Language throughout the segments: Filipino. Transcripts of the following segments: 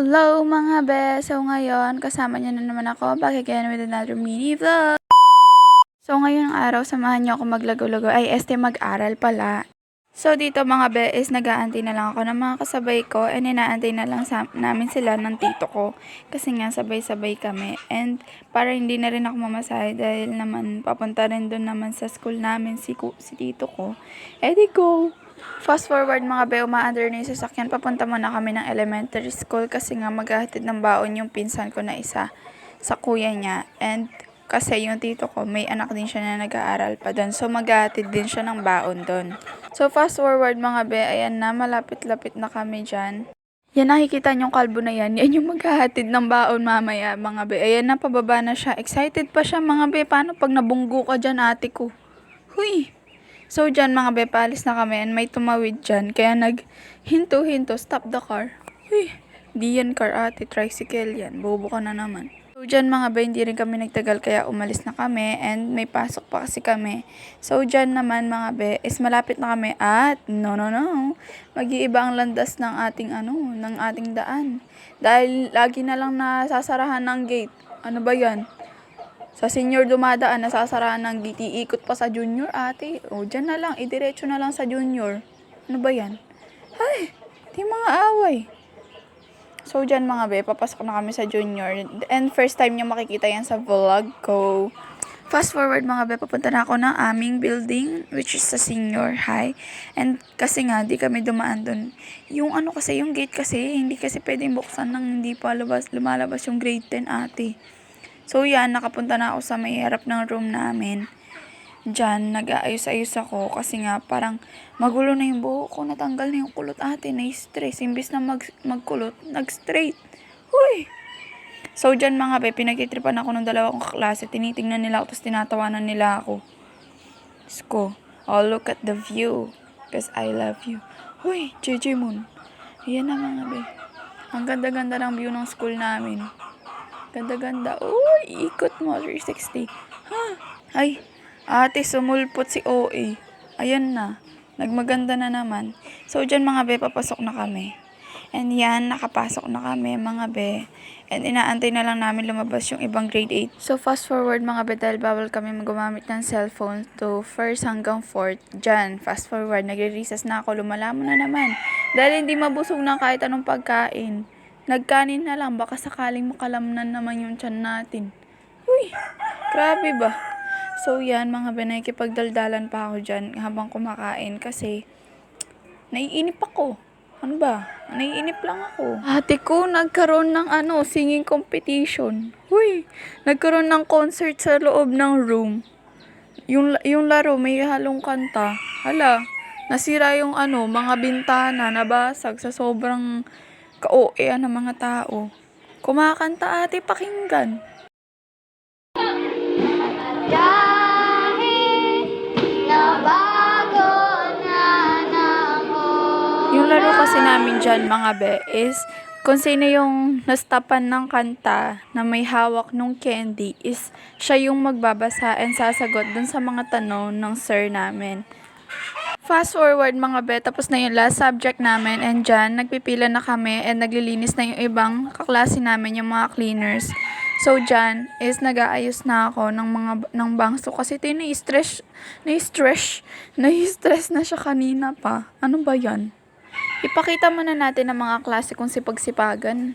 Hello mga bes! So ngayon, kasama niyo na naman ako back again with another mini vlog. So ngayong araw, samahan niyo ako maglago-lago. Mag-aral pala. So dito mga bes, nag-aantay na lang ako ng mga kasabay ko and inaantay na lang namin sila ng tito ko. Kasi nga sabay-sabay kami. And para hindi na rin ako mamasahe dahil naman papunta rin doon naman sa school namin si tito ko. Di go! Fast forward mga be, umaandar na yung sasakyan. Papunta muna kami ng elementary school kasi nga maghahatid ng baon yung pinsan ko na isa sa kuya niya. And kasi yung tito ko, may anak din siya na nag-aaral pa doon. So maghahatid din siya ng baon doon. So fast forward mga be, ayan na, malapit-lapit na kami dyan. Yan, nakikita niyong kalbo na yan. Yan yung maghahatid ng baon mamaya mga be. Ayan na, pababa na siya. Excited pa siya mga be. Paano pag nabunggo ka dyan ate ko? Huy! So, dyan mga be, paalis na kami and may tumawid dyan. Kaya nag-hinto-hinto, stop the car. Uy, di yan car ate, tricycle yan. Bobo ka na naman. So, dyan mga be, hindi rin kami nagtagal kaya umalis na kami and may pasok pa kasi kami. So, dyan naman mga be, is malapit na kami at no, mag-iiba ang landas ng ating ng ating daan. Dahil lagi na lang nasasarahan ng gate. Ano ba yan? Sa senior dumadaan, nasasarahan ng gate, ikot pa sa junior ate. O, dyan na lang, idiretso na lang sa junior. Ano ba yan? Ay, di mga away. So, dyan mga be, papasok na kami sa junior. And first time nyo makikita yan sa vlog ko. Fast forward mga be, papunta na ako ng aming building, which is sa senior high. And kasi nga, di kami dumaan dun. Yung kasi, yung gate kasi, hindi kasi pwedeng buksan nang hindi pa lumalabas yung grade 10 ate. So yan, nakapunta na ako sa may harap ng room namin. Diyan, nag-aayos-ayos ako kasi nga parang magulo na yung buhok ko. Natanggal na yung kulot ate, na-stress. Imbis na magkulot, nag-straight. Uy! So diyan mga be, pinagtitripan ako ng dalawa kong kaklase. Tinitingnan nila ako, tapos tinatawanan nila ako. Sko, oh look at the view. Because I love you. Uy, JJ Moon. Ayan na mga be. Ang ganda-ganda ng view ng school namin. Ganda-ganda. Uy, ikot mo. 360. Ha? Ay, ate, sumulpot si OA. Ayan na. Nagmaganda na naman. So, dyan mga be, papasok na kami. And yan, nakapasok na kami mga be. And inaantay na lang namin lumabas yung ibang grade 8. So, fast forward mga be, dahil bawal kami gumamit ng cellphone to 1st hanggang 4th. Dyan, fast forward. Nagre-recess na ako. Lumalamon na naman. Dahil hindi mabusog ng kahit anong pagkain. Nagkanin na lang, baka sakaling makalamnan naman yung tiyan natin. Uy, grabe ba? So yan, mga nakikipagdaldalan pa ako dyan habang kumakain kasi naiinip ako. Ano ba? Naiinip lang ako. Ate ko, nagkaroon ng singing competition. Uy, nagkaroon ng concert sa loob ng room. Yung laro, may halong kanta. Hala, nasira yung mga bintana, nabasag sa sobrang ka-OA ng mga tao. Kumakanta ate, pakinggan. Yung laro kasi namin dyan mga be is kung sino yung nastapan ng kanta na may hawak nung candy is siya yung magbabasa and sasagot dun sa mga tanong ng sir namin. Fast forward mga be, tapos na yung last subject namin and dyan, nagpipila na kami and naglilinis na yung ibang kaklase namin, yung mga cleaners. So dyan is nag-aayos na ako ng bangso kasi na-stress na siya kanina pa. Ano ba yan? Ipakita muna natin ang mga klase kung sipag-sipagan.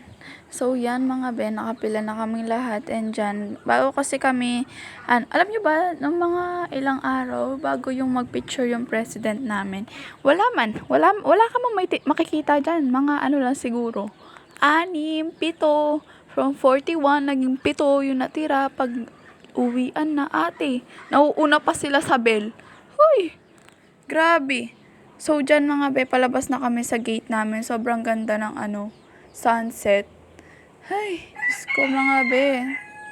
So, yan mga be, nakapila na kaming lahat. And dyan, bago kasi kami, alam nyo ba, ng mga ilang araw, bago yung mag-picture yung president namin, wala ka mang makikita dyan. Mga lang siguro. 6, 7, from 41, naging 7 yung natira pag uwian na ate. Nauuna pa sila sa bell. Hoy, grabe. So, dyan mga be, palabas na kami sa gate namin. Sobrang ganda ng sunset. Ay, Diyos ko mga be.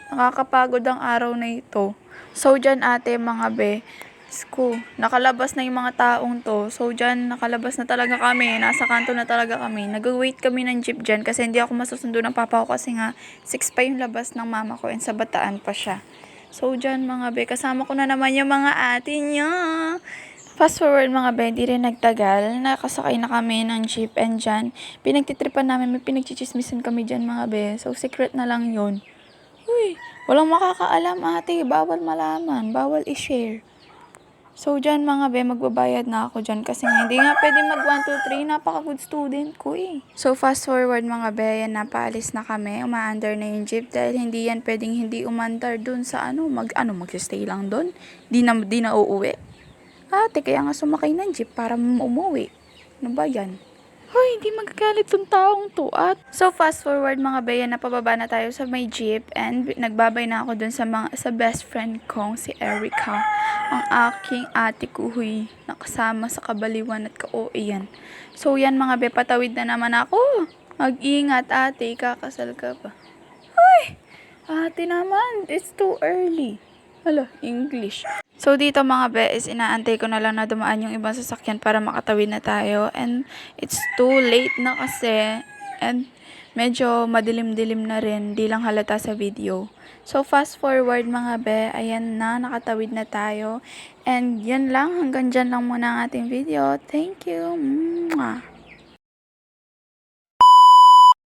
Nakakapagod ang araw na ito. So, dyan ate mga be. Diyos ko, nakalabas na yung mga taong to. So, dyan nakalabas na talaga kami. Nasa kanto na talaga kami. Nag-wait kami ng jeep dyan kasi hindi ako masusundo ng papa ko kasi nga 6 pa yung labas ng mama ko and sa Bataan pa siya. So, dyan mga be, kasama ko na naman yung mga ate niya. Fast forward mga be, di rin nagtagal, nakasakay na kami ng jeep and dyan, pinagtitripan namin, may pinagchichismisan kami dyan mga be, so secret na lang yun. Uy, walang makakaalam ate, bawal malaman, bawal i-share. So dyan mga be, magbabayad na ako dyan kasi nga, hindi nga pwede mag 1, 2, 3, napaka-good student ko eh. So fast forward mga be, yan napaalis na kami, umaandar na yung jeep dahil hindi yan pwedeng hindi umandar dun sa magsistay lang dun, di na uuwi. Ate, kaya nga sumakay ng jeep para umuwi. Ano ba yan? Hoy, hindi magagalit tong taong to at. So fast forward mga beya, napababa na tayo sa may jeep and nagbabay na ako dun sa best friend kong si Erica. Ang aking ate kuhuy nakasama sa kabaliwan at ka-OA yan. So yan mga be, patawid na naman ako. Mag-ingat ate, kakasal ka pa. Hoy, ate naman, it's too early. Hala, English. So dito mga be is inaantay ko na lang na dumaan yung ibang sasakyan para makatawid na tayo and it's too late na kasi and medyo madilim-dilim na rin, di lang halata sa video. So fast forward mga be, ayan na, nakatawid na tayo and yan lang, hanggang dyan lang muna ang ating video. Thank you. Mwah.